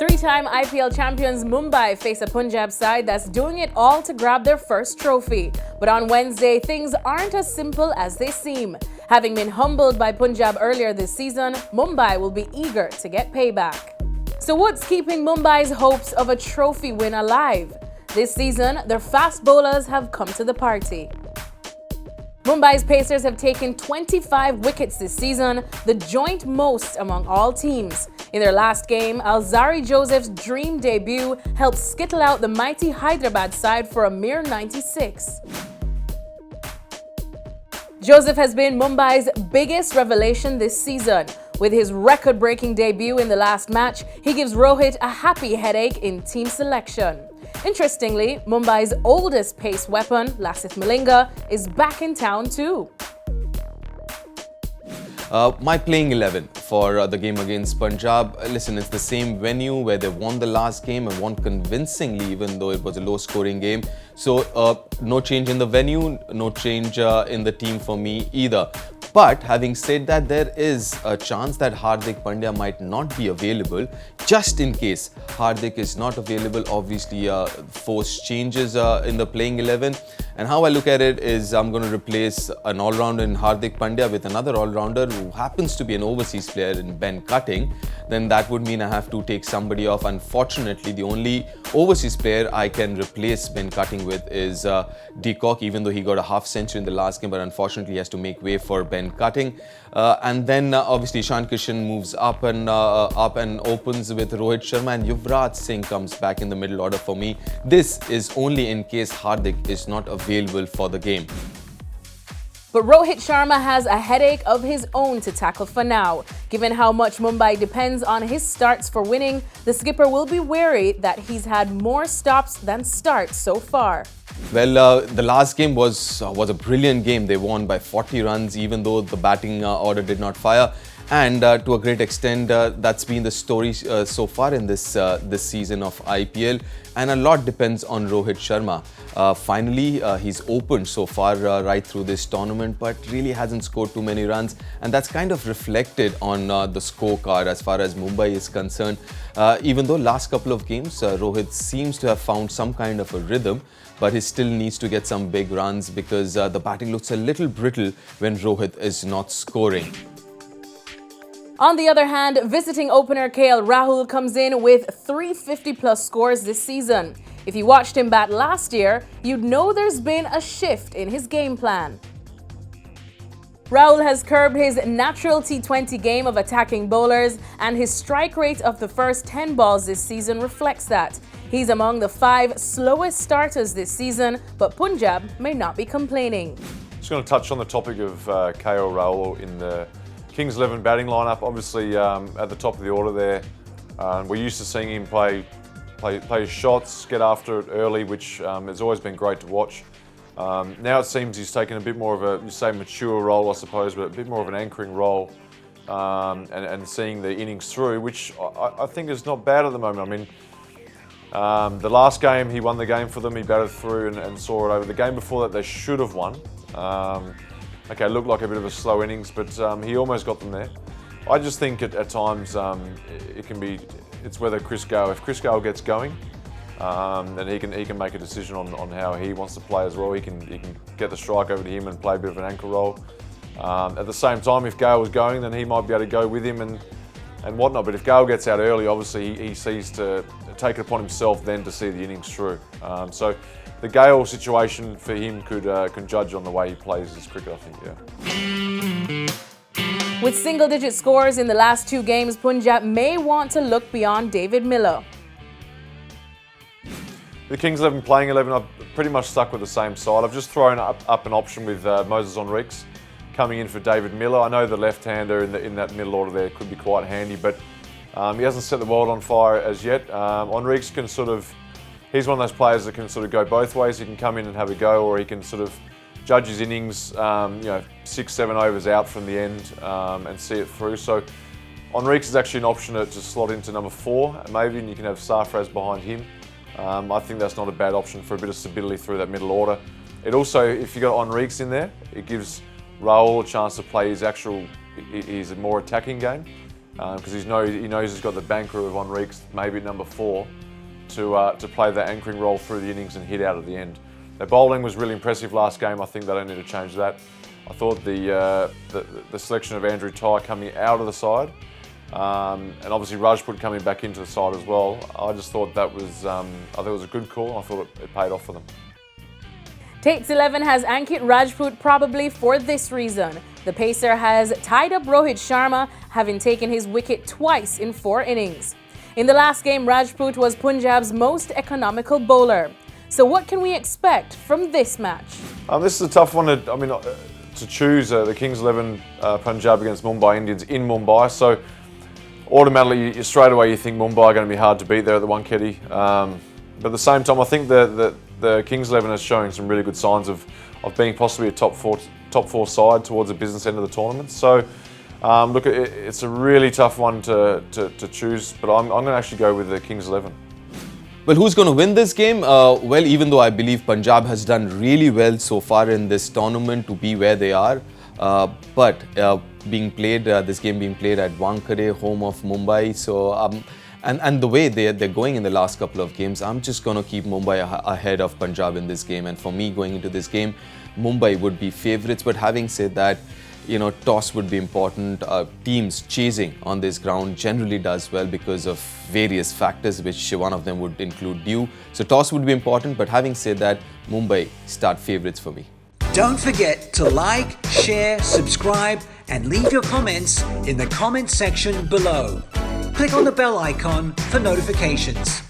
Three-time IPL champions Mumbai face a Punjab side that's doing it all to grab their first trophy. But on Wednesday, things aren't as simple as they seem. Having been humbled by Punjab earlier this season, Mumbai will be eager to get payback. So what's keeping Mumbai's hopes of a trophy win alive? This season, their fast bowlers have come to the party. Mumbai's Pacers have taken 25 wickets this season, the joint most among all teams. In their last game, Alzari Joseph's dream debut helped skittle out the mighty Hyderabad side for a mere 96. Joseph has been Mumbai's biggest revelation this season. With his record-breaking debut in the last match, he gives Rohit a happy headache in team selection. Interestingly, Mumbai's oldest pace weapon, Lasith Malinga, is back in town too. My playing 11 for the game against Punjab. Listen, it's the same venue where they won the last game and won convincingly, even though it was a low-scoring game. So no change in the venue, no change in the team for me either. But having said that, there is a chance that Hardik Pandya might not be available. Just in case Hardik is not available, obviously force changes in the playing 11. And how I look at it is I'm going to replace an all-rounder in Hardik Pandya with another all-rounder who happens to be an overseas player in Ben Cutting. Then that would mean I have to take somebody off. Unfortunately, the only overseas player I can replace Ben Cutting with is De Kock, even though he got a half century in the last game, but unfortunately he has to make way for Ben Cutting. And then obviously Shaun moves up and opens with Rohit Sharma, and Yuvraj Singh comes back in the middle order for me. This is only in case Hardik is not available for the game. But Rohit Sharma has a headache of his own to tackle for now. Given how much Mumbai depends on his starts for winning, the skipper will be wary that he's had more stops than starts so far. Well, the last game was a brilliant game. They won by 40 runs, even though the batting order did not fire. And to a great extent, that's been the story so far in this season of IPL. And a lot depends on Rohit Sharma. Finally, he's opened so far right through this tournament, but really hasn't scored too many runs. And that's kind of reflected on the scorecard as far as Mumbai is concerned. Even though last couple of games, Rohit seems to have found some kind of a rhythm, but he still needs to get some big runs because the batting looks a little brittle when Rohit is not scoring. On the other hand, visiting opener Rahul comes in with 350-plus scores this season. If you watched him bat last year, you'd know there's been a shift in his game plan. Rahul has curbed his natural T20 game of attacking bowlers, and his strike rate of the first 10 balls this season reflects that. He's among the 5 slowest starters this season, but Punjab may not be complaining. Just going to touch on the topic of KL Rahul in the Kings 11 batting lineup. Obviously, at the top of the order there, we're used to seeing him play his shots, get after it early, which has always been great to watch. Now it seems he's taken a bit more of a, you say, mature role, I suppose, but a bit more of an anchoring role and seeing the innings through, which I think is not bad at the moment. I mean, the last game, he won the game for them. He batted through and saw it over. The game before that, they should have won. Okay, looked like a bit of a slow innings, but he almost got them there. I just think at times it's whether if Chris Gale gets going, then he can make a decision on how he wants to play as well. He can get the strike over to him and play a bit of an anchor role. At the same time, if Gale was going, then he might be able to go with him and whatnot. But if Gale gets out early, obviously he sees to take it upon himself then to see the innings through. So the Gale situation for him can judge on the way he plays his cricket, I think, yeah. With single-digit scores in the last 2 games, Punjab may want to look beyond David Miller. The Kings 11 playing 11, I've pretty much stuck with the same side. I've just thrown up an option with Moses Enriques coming in for David Miller. I know the left-hander in that middle order there could be quite handy, but he hasn't set the world on fire as yet. Enriques can he's one of those players that can sort of go both ways. He can come in and have a go, or he can sort of judge his innings, 6-7 overs out from the end and see it through. So Enriques is actually an option to slot into number 4, maybe, and you can have Sarfraz behind him. I think that's not a bad option for a bit of stability through that middle order. It also, if you got Enriques in there, it gives Rahul a chance to play his more attacking game. because he knows he's got the banker of Enrique, maybe at number 4, to play that anchoring role through the innings and hit out at the end. Their bowling was really impressive last game. I think they don't need to change that. I thought the selection of Andrew Tait coming out of the side, and obviously Rajput coming back into the side as well. I just thought that was, I think it was a good call. I thought it paid off for them. Tait's 11 has Ankit Rajput probably for this reason. The pacer has tied up Rohit Sharma, having taken his wicket twice in 4 innings. In the last game, Rajput was Punjab's most economical bowler. So what can we expect from this match? This is a tough one to choose, the Kings 11 Punjab against Mumbai Indians in Mumbai. So automatically, straight away, you think Mumbai are going to be hard to beat there at the Wankhede. But at the same time, I think the Kings 11 is showing some really good signs of being possibly a top four side towards the business end of the tournament. So look, it's a really tough one to choose, but I'm going to actually go with the Kings 11. Well, who's going to win this game? Well, even though I believe Punjab has done really well so far in this tournament to be where they are, but this game being played at Wankhede, home of Mumbai, so and the way they're going in the last couple of games, I'm just going to keep Mumbai ahead of Punjab in this game. And for me, going into this game, Mumbai would be favourites. But having said that, toss would be important. Teams chasing on this ground generally does well because of various factors, which one of them would include dew. So toss would be important, but having said that, Mumbai start favourites for me. Don't forget to like, share, subscribe and leave your comments in the comment section below. Click on the bell icon for notifications.